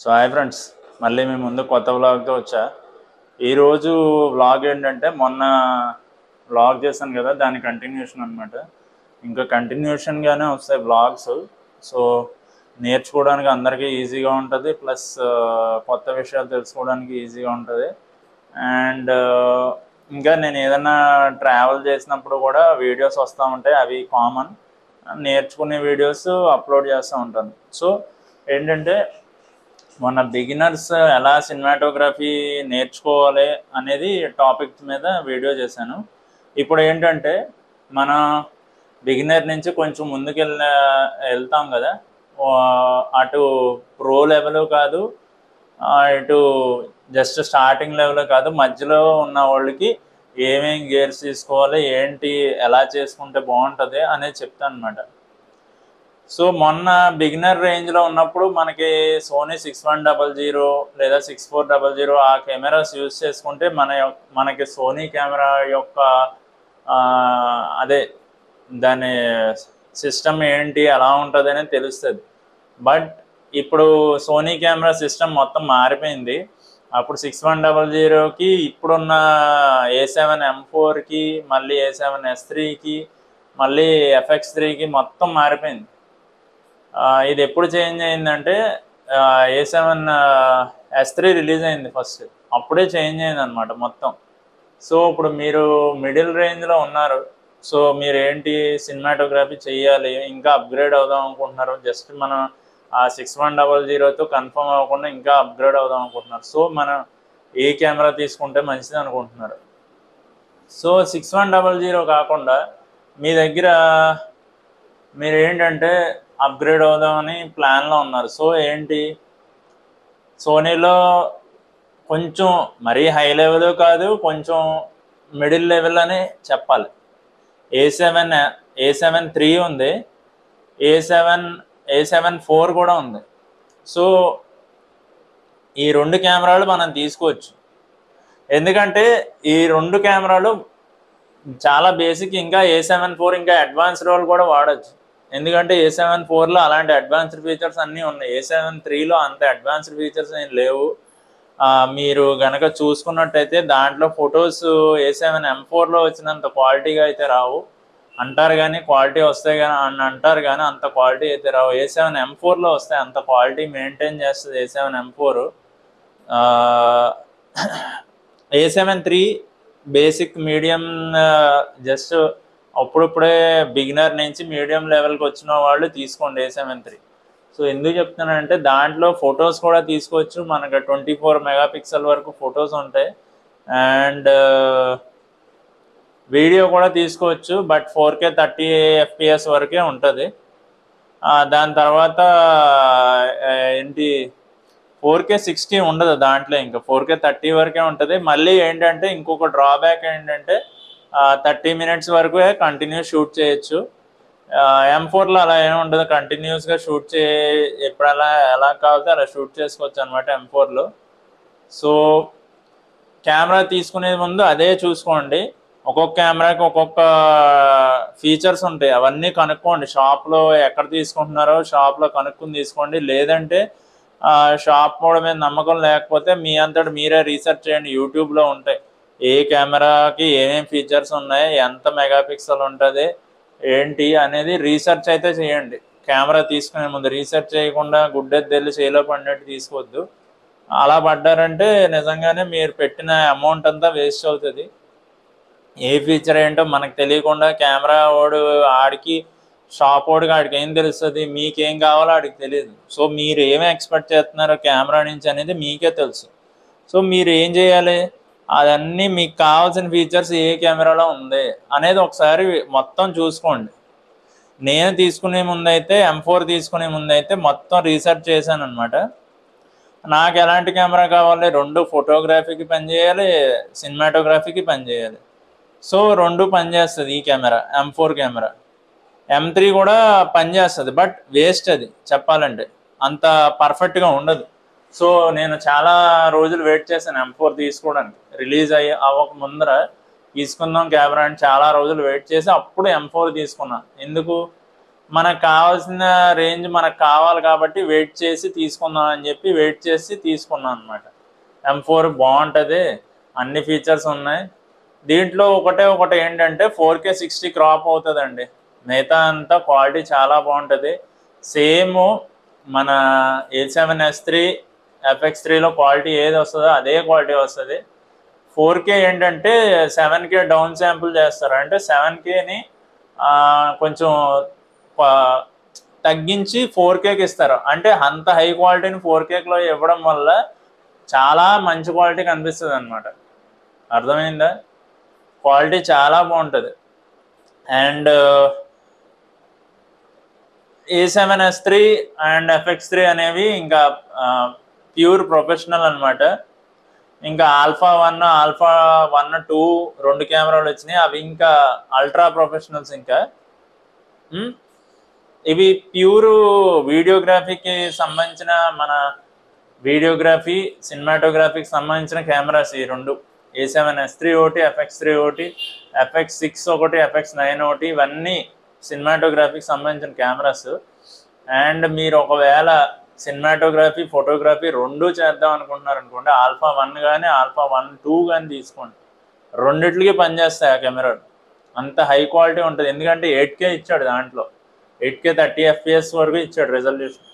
So hi friends, మళ్ళీ మీ ముందు కొత్త వ్లాగ్తో వచ్చా. ఈరోజు వ్లాగ్ ఏంటంటే మొన్న వ్లాగ్ చేశాను కదా, దాని కంటిన్యూషన్ అనమాట. ఇంకా కంటిన్యూషన్గానే వస్తాయి వ్లాగ్స్. సో నేర్చుకోవడానికి అందరికీ ఈజీగా ఉంటుంది, ప్లస్ కొత్త విషయాలు తెలుసుకోవడానికి ఈజీగా ఉంటుంది. అండ్ ఇంకా నేను ఏదైనా ట్రావెల్ చేసినప్పుడు కూడా వీడియోస్ వస్తూ ఉంటాయి, అవి కామన్. నేర్చుకునే వీడియోస్ అప్లోడ్ చేస్తూ ఉంటాను. సో ఏంటంటే మన బిగినర్స్ ఎలా సినిమాటోగ్రఫీ నేర్చుకోవాలి అనేది టాపిక్ మీద వీడియో చేశాను. ఇప్పుడు ఏంటంటే మన బిగినర్ నుంచి కొంచెం ముందుకు వెళ్తాం కదా, అటు ప్రో లెవెల్ కాదు, ఇటు జస్ట్ స్టార్టింగ్ లెవెల్ కాదు, మధ్యలో ఉన్న వాళ్ళకి ఏమేం గేర్స్ తీసుకోవాలి, ఏంటి, ఎలా చేసుకుంటే బాగుంటుంది అనేది చెప్తాను అనమాట. సో మొన్న బిగినర్ రేంజ్లో ఉన్నప్పుడు మనకి సోనీ 6100 లేదా 6400 ఆ కెమెరాస్ యూజ్ చేసుకుంటే మనకి సోనీ కెమెరా యొక్క అదే దాని సిస్టమ్ ఏంటి, ఎలా ఉంటుంది అనేది తెలుస్తుంది. బట్ ఇప్పుడు సోనీ కెమెరా సిస్టమ్ మొత్తం మారిపోయింది. అప్పుడు 6100కి ఇప్పుడున్న A7M4కి, మళ్ళీ A7S3కి, మళ్ళీ FX3కి మొత్తం మారిపోయింది. ఇది ఎప్పుడు చేంజ్ అయిందంటే A7S3 రిలీజ్ అయింది ఫస్ట్, అప్పుడే చేంజ్ అయింది అనమాట మొత్తం. సో ఇప్పుడు మీరు మిడిల్ రేంజ్లో ఉన్నారు. సో మీరు ఏంటి సినిమాటోగ్రఫీ చేయాలి, ఇంకా అప్గ్రేడ్ అవుదాం అనుకుంటున్నారు, జస్ట్ మనం 6100తో కన్ఫర్మ్ అవ్వకుండా ఇంకా అప్గ్రేడ్ అవుదాం అనుకుంటున్నారు. సో మనం ఏ కెమెరా తీసుకుంటే మంచిది అనుకుంటున్నారు. సో 6100 కాకుండా మీ దగ్గర మీరు ఏంటంటే అప్గ్రేడ్ అవుదామని ప్లాన్లో ఉన్నారు. సో ఏంటి, సోనీలో కొంచెం మరీ హై లెవెల్ కాదు, కొంచెం మిడిల్ లెవెల్ అని చెప్పాలి. A7 III ఉంది, A7 IV కూడా ఉంది. సో ఈ రెండు కెమెరాలు మనం తీసుకోవచ్చు. ఎందుకంటే ఈ రెండు కెమెరాలు చాలా బేసిక్. ఇంకా A7 IV ఇంకా అడ్వాన్స్డ్ రోల్ కూడా వాడచ్చు. ఎందుకంటే A7 IVలో అలాంటి అడ్వాన్స్డ్ ఫీచర్స్ అన్నీ ఉన్నాయి. A7 IIIలో అంత అడ్వాన్స్డ్ ఫీచర్స్ ఏం లేవు. మీరు కనుక చూసుకున్నట్టయితే దాంట్లో ఫొటోస్ A7 M4లో వచ్చినంత క్వాలిటీగా అయితే రావు అంటారు, కానీ క్వాలిటీ వస్తాయి కానీ అని అంటారు, కానీ అంత క్వాలిటీ అయితే రావు. A7 M4లో వస్తాయి, అంత క్వాలిటీ మెయింటైన్ చేస్తుంది A7 M4. A7 III basic, medium, just అప్పుడప్పుడే బిగినర్ నుంచి మీడియం లెవెల్కి వచ్చిన వాళ్ళు తీసుకోండి A7 III. సో ఎందుకు చెప్తున్నానంటే దాంట్లో ఫొటోస్ కూడా తీసుకోవచ్చు, మనకు 24 మెగాపిక్సెల్ వరకు ఫొటోస్ ఉంటాయి. అండ్ వీడియో కూడా తీసుకోవచ్చు, బట్ 4K 30 FPS వరకే ఉంటుంది. దాని తర్వాత ఏంటి 4K 60 ఉండదు దాంట్లో, ఇంకా 4K 30 వరకే ఉంటుంది. మళ్ళీ ఏంటంటే ఇంకొక డ్రాబ్యాక్ ఏంటంటే 30 మినిట్స్ వరకు కంటిన్యూస్ షూట్ చేయొచ్చు. M4లో అలా ఏమి ఉండదు, కంటిన్యూస్గా షూట్ ఎప్పుడు ఎలా కావాలితే అలా షూట్ చేసుకోవచ్చు అనమాట M4లో. సో కెమెరా తీసుకునే ముందు అదే చూసుకోండి. ఒక్కొక్క కెమెరాకి ఒక్కొక్క ఫీచర్స్ ఉంటాయి, అవన్నీ కనుక్కోండి. షాప్లో ఎక్కడ తీసుకుంటున్నారో షాప్లో కనుక్కొని తీసుకోండి. లేదంటే షాప్ కూడా మీద నమ్మకం లేకపోతే మీ అంతటా మీరే రీసెర్చ్ చేయండి. యూట్యూబ్లో ఉంటాయి ఏ కెమెరాకి ఏమేమి ఫీచర్స్ ఉన్నాయి, ఎంత మెగాపిక్సెల్ ఉంటుంది ఏంటి అనేది రీసెర్చ్ అయితే చేయండి. కెమెరా తీసుకునే ముందు రీసెర్చ్ చేయకుండా గుడ్డెద్దు వెళ్ళి చేలో పడినట్టు తీసుకోవద్దు. అలా పడ్డారంటే నిజంగానే మీరు పెట్టిన అమౌంట్ అంతా వేస్ట్ అవుతుంది. ఏ ఫీచర్ ఏంటో మనకు తెలియకుండా కెమెరా వాడు ఆడికి, షాప్ వాడికి ఆడికి ఏం తెలుస్తుంది, మీకేం కావాలో ఆడికి తెలియదు. సో మీరు ఏమి ఎక్స్పెక్ట్ చేస్తున్నారో కెమెరా నుంచి అనేది మీకే తెలుసు. సో మీరు ఏం చేయాలి, అదన్నీ మీకు కావాల్సిన ఫీచర్స్ ఏ కెమెరాలో ఉంది అనేది ఒకసారి మొత్తం చూసుకోండి. నేను తీసుకునే ముందైతే M4 తీసుకునే ముందైతే మొత్తం రీసెర్చ్ చేశాను అనమాట. నాకు ఎలాంటి కెమెరా కావాలి, రెండు ఫోటోగ్రఫీకి పనిచేయాలి, సినిమాటోగ్రఫీకి పనిచేయాలి. సో రెండు పనిచేస్తుంది ఈ కెమెరా, M4 కెమెరా. M3 కూడా పనిచేస్తుంది, బట్ వేస్ట్ అది చెప్పాలంటే, అంత పర్ఫెక్ట్గా ఉండదు. సో నేను చాలా రోజులు వెయిట్ చేశాను M4 తీసుకోవడానికి. రిలీజ్ అవ్వక ముందర తీసుకుందాం కెమెరా అని చాలా రోజులు వెయిట్ చేసి అప్పుడు M4 తీసుకున్నాను. ఎందుకు, మనకు కావాల్సిన రేంజ్ మనకు కావాలి కాబట్టి వెయిట్ చేసి తీసుకుందాం అని చెప్పి వెయిట్ చేసి తీసుకున్నాను అనమాట. M4 బాగుంటుంది, అన్ని ఫీచర్స్ ఉన్నాయి. దీంట్లో ఒకటి ఏంటంటే 4K 60 క్రాప్ అవుతుందండి. మిగతా అంతా క్వాలిటీ చాలా బాగుంటుంది. సేమ్ మన A7S3 FX3లో క్వాలిటీ ఏది వస్తుందో అదే క్వాలిటీ వస్తుంది. 4K ఏంటంటే 7K డౌన్ శాంపుల్ చేస్తారు, అంటే 7Kని కొంచెం తగ్గించి 4Kకి ఇస్తారు. అంటే అంత హై క్వాలిటీని 4Kలో ఇవ్వడం వల్ల చాలా మంచి క్వాలిటీ కనిపిస్తుంది అనమాట. అర్థమైందా? క్వాలిటీ చాలా బాగుంటుంది. అండ్ A7S3 అండ్ FX3 అనేవి ఇంకా ప్యూర్ ప్రొఫెషనల్ అనమాట. ఇంకా ఆల్ఫా 1, 2 2 కెమెరాలు వచ్చినాయి, అవి ఇంకా అల్ట్రా ప్రొఫెషనల్స్. ఇంకా ఇవి ప్యూర్ వీడియోగ్రఫీకి సంబంధించిన, మన వీడియోగ్రఫీ సినిమాటోగ్రఫీకి సంబంధించిన కెమెరాస్ ఈ రెండు. A7S3 ఒకటి, FX3 ఒకటి, FX6 ఒకటి, FX9 ఒకటి, ఇవన్నీ సినిమాటోగ్రఫీకి సంబంధించిన కెమెరాస్. అండ్ మీరు ఒకవేళ సినిమాటోగ్రఫీ ఫోటోగ్రఫీ రెండు చేద్దాం అనుకుంటున్నారు అనుకోండి, ఆల్ఫా 1 కానీ ఆల్ఫా 1, 2 కానీ తీసుకోండి. రెండిట్లకి పనిచేస్తాయి ఆ కెమెరాలు. అంత హై క్వాలిటీ ఉంటుంది. ఎందుకంటే 8K ఇచ్చాడు, దాంట్లో 8K 30 FPS వరకు ఇచ్చాడు రెజల్యూషన్.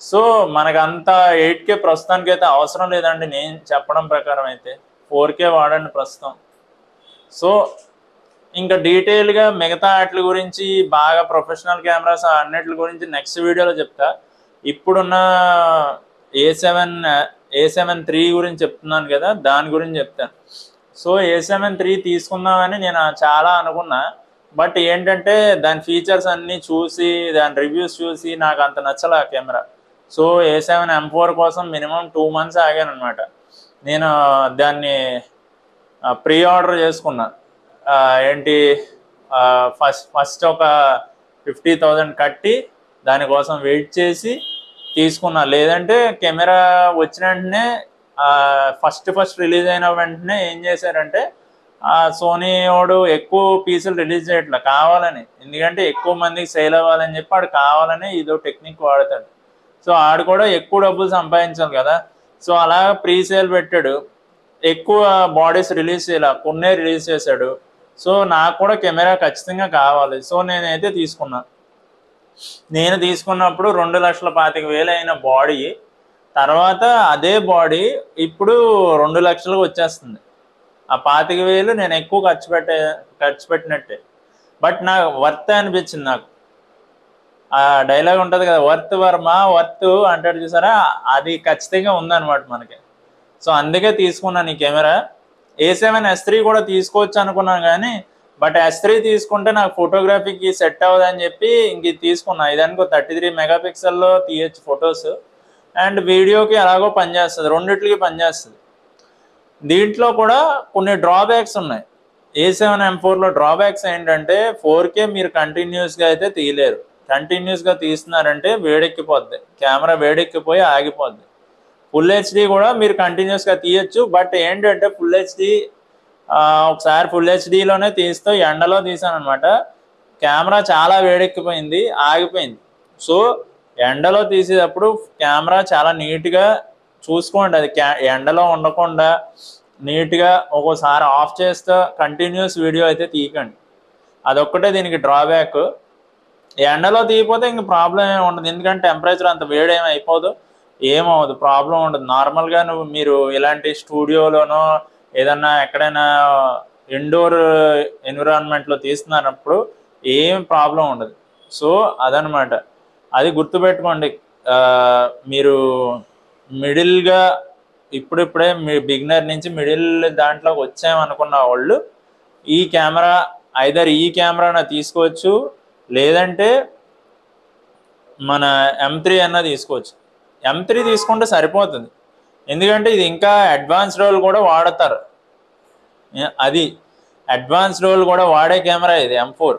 సో మనకంత 8K ప్రస్తుతానికి అయితే అవసరం లేదండి నేను చెప్పడం ప్రకారం. అయితే 4K వాడండి ప్రస్తుతం. సో ఇంకా డీటెయిల్గా మిగతా వాటి గురించి, బాగా ప్రొఫెషనల్ కెమెరాస్ అన్నిటి గురించి నెక్స్ట్ వీడియోలో చెప్తా. ఇప్పుడున్న A7 III గురించి చెప్తున్నాను కదా, దాని గురించి చెప్తాను. సో A7 III తీసుకుందామని నేను చాలా అనుకున్నా. బట్ ఏంటంటే దాని ఫీచర్స్ అన్నీ చూసి, దాని రివ్యూస్ చూసి నాకు అంత నచ్చలే ఆ కెమెరా. సో A7 M4 కోసం మినిమం 2 months ఆగాను అనమాట. నేను దాన్ని ప్రీ ఆర్డర్ చేసుకున్నా. ఏంటి, ఫస్ట్ ఒక 50,000 కట్టి దానికోసం వెయిట్ చేసి తీసుకున్నా. లేదంటే కెమెరా వచ్చిన వెంటనే ఫస్ట్ రిలీజ్ అయిన వెంటనే ఏం చేశారంటే, సోనీ వాడు ఎక్కువ పీసులు రిలీజ్ చేయట్లా కావాలని. ఎందుకంటే ఎక్కువ మందికి సేల్ అవ్వాలని చెప్పి ఆడు కావాలని ఇదో టెక్నిక్ వాడతాడు. సో ఆడు కూడా ఎక్కువ డబ్బులు సంపాదించాలి కదా. సో అలా ప్రీ సేల్ పెట్టాడు, ఎక్కువ బాడీస్ రిలీజ్ చేయాలి, కొన్నే రిలీజ్ చేశాడు. సో నాకు కూడా కెమెరా ఖచ్చితంగా కావాలి. సో నేనైతే తీసుకున్నా. నేను తీసుకున్నప్పుడు 2,25,000 అయిన బాడీ, తర్వాత అదే బాడీ ఇప్పుడు 2 లక్షలకు వచ్చేస్తుంది. ఆ 25,000 నేను ఎక్కువ ఖర్చు పెట్టినట్టే. బట్ నాకు వర్త్ అనిపించింది. నాకు ఆ డైలాగ్ ఉంటుంది కదా, వర్త్ వర్మ వర్త్ అంటాడు చూసారా, అది ఖచ్చితంగా ఉందన్నమాట మనకి. సో అందుకే తీసుకున్నాను ఈ కెమెరా. A7S3 కూడా తీసుకోవచ్చు అనుకున్నాను కానీ, బట్ S3 తీసుకుంటే నాకు ఫోటోగ్రఫీకి సెట్ అవ్వదని చెప్పి ఇంక ఇది తీసుకున్నా. ఇదానికి 33 మెగాపిక్సెల్లో తీయచ్చు ఫొటోస్, అండ్ వీడియోకి ఎలాగో పనిచేస్తుంది, రెండిట్లకి పనిచేస్తుంది. దీంట్లో కూడా కొన్ని డ్రాబ్యాక్స్ ఉన్నాయి. A7 M4లో డ్రాబ్యాక్స్ ఏంటంటే, 4K మీరు కంటిన్యూస్గా అయితే తీయలేరు. కంటిన్యూస్గా తీస్తున్నారంటే వేడెక్కిపోద్ది, కెమెరా వేడెక్కిపోయి ఆగిపోద్ది. ఫుల్ హెచ్డి కూడా మీరు కంటిన్యూస్గా తీయచ్చు. బట్ ఏంటంటే ఫుల్ హెచ్డి, ఒకసారి ఫుల్ హెచ్డిలోనే తీస్తూ ఎండలో తీసాను అనమాట. కెమెరా చాలా వేడెక్కిపోయింది, ఆగిపోయింది. సో ఎండలో తీసేటప్పుడు కెమెరా చాలా నీట్గా చూసుకోండి, అది ఎండలో ఉండకుండా నీట్గా ఒక్కోసారి ఆఫ్ చేస్తూ కంటిన్యూస్ వీడియో అయితే తీయకండి. అదొక్కటే దీనికి డ్రాబ్యాక్. ఎండలో తీయకపోతే ఇంక ప్రాబ్లం ఏమి ఉండదు, ఎందుకంటే టెంపరేచర్ అంత వేడేమి అయిపోదు, ఏమవుదు, ప్రాబ్లం ఉండదు. నార్మల్గా మీరు ఇలాంటి స్టూడియోలోనో ఏదన్నా ఎక్కడైనా ఇండోర్ ఎన్విరాన్మెంట్లో తీస్తున్నప్పుడు ఏం ప్రాబ్లం ఉండదు. సో అదనమాట, అది గుర్తుపెట్టుకోండి. మీరు మిడిల్గా ఇప్పుడిప్పుడే మీ బిగినర్ నుంచి మిడిల్ దాంట్లోకి వచ్చామనుకున్న వాళ్ళు ఈ కెమెరా, ఐదర్ ఈ కెమెరాను తీసుకోవచ్చు, లేదంటే మన M3 అన్న తీసుకోవచ్చు. M3 తీసుకుంటే సరిపోతుంది, ఎందుకంటే ఇది ఇంకా అడ్వాన్స్ రోల్ కూడా వాడతారు. అది అడ్వాన్స్ రోల్ కూడా వాడే కెమెరా ఇది M4.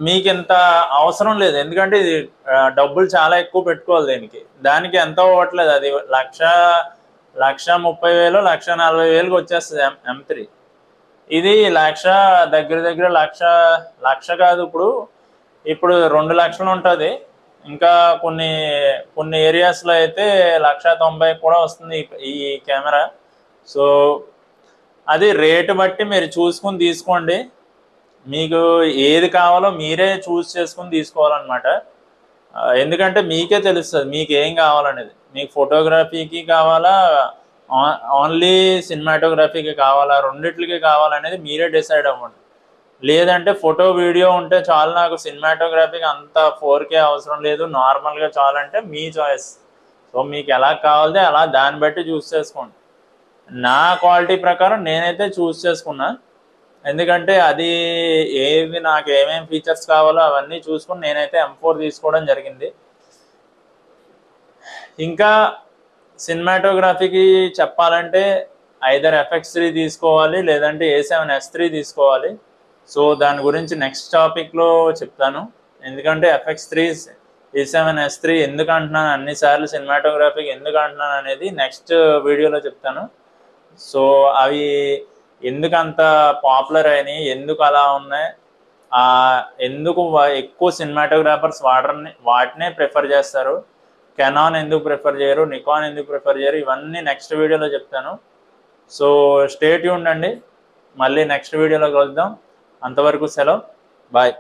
మీకు ఇంత అవసరం లేదు, ఎందుకంటే ఇది డబ్బులు చాలా ఎక్కువ పెట్టుకోవాలి దానికి ఎంతో అవ్వట్లేదు. అది 1,30,000 1,40,000 వచ్చేస్తుంది M3. ఇది లక్ష, దగ్గర దగ్గర లక్ష కాదు, ఇప్పుడు 2 లక్షలు ఉంటుంది. ఇంకా కొన్ని ఏరియాస్లో అయితే 1,90,000 కూడా వస్తుంది ఈ కెమెరా. సో అది రేటు బట్టి మీరు చూసుకుని తీసుకోండి. మీకు ఏది కావాలో మీరే చూస్ చేసుకుని తీసుకోవాలన్నమాట. ఎందుకంటే మీకే తెలుస్తుంది మీకు ఏం కావాలనేది. మీకు ఫోటోగ్రఫీకి కావాలా, ఓన్లీ సినిమాటోగ్రఫీకి కావాలా, రెండిట్లకి కావాలనేది మీరే డిసైడ్ అవ్వండి. లేదంటే ఫోటో వీడియో ఉంటే చాలు, నాకు సినిమాటోగ్రఫీకి అంత 4K అవసరం లేదు, నార్మల్గా చాలంటే మీ చాయిస్. సో మీకు ఎలా కావాలంటే అలా దాన్ని బట్టి చూస్ చేసుకోండి. నా క్వాలిటీ ప్రకారం నేనైతే చూస్ చేసుకున్నా. ఎందుకంటే అది నాకు ఏమేమి ఫీచర్స్ కావాలో అవన్నీ చూసుకుని నేనైతే M4 తీసుకోవడం జరిగింది. ఇంకా సినిమాటోగ్రఫీకి చెప్పాలంటే ఐదర్ FX3 తీసుకోవాలి, లేదంటే A7S3 తీసుకోవాలి. సో దాని గురించి నెక్స్ట్ టాపిక్లో చెప్తాను. ఎందుకంటే FX3 A7S3 ఎందుకు అంటున్నాను, అన్నిసార్లు సినిమాటోగ్రఫీకి ఎందుకు అంటున్నాను అనేది నెక్స్ట్ వీడియోలో చెప్తాను. సో అవి ఎందుకు అంత పాపులర్ అయినాయి, ఎందుకు అలా ఉన్నాయి, ఎందుకు ఎక్కువ సినిమాటోగ్రాఫర్స్ వాటినే ప్రిఫర్ చేస్తారు, కెనాన్ ఎందుకు ప్రిఫర్ చేయరు, నికాన్ ఎందుకు ప్రిఫర్ చేయరు, ఇవన్నీ నెక్స్ట్ వీడియోలో చెప్తాను. సో స్టే ట్యూన్డ్ అండి. మళ్ళీ నెక్స్ట్ వీడియోలో కలుద్దాం. అంతవరకు సెలవు, బాయ్.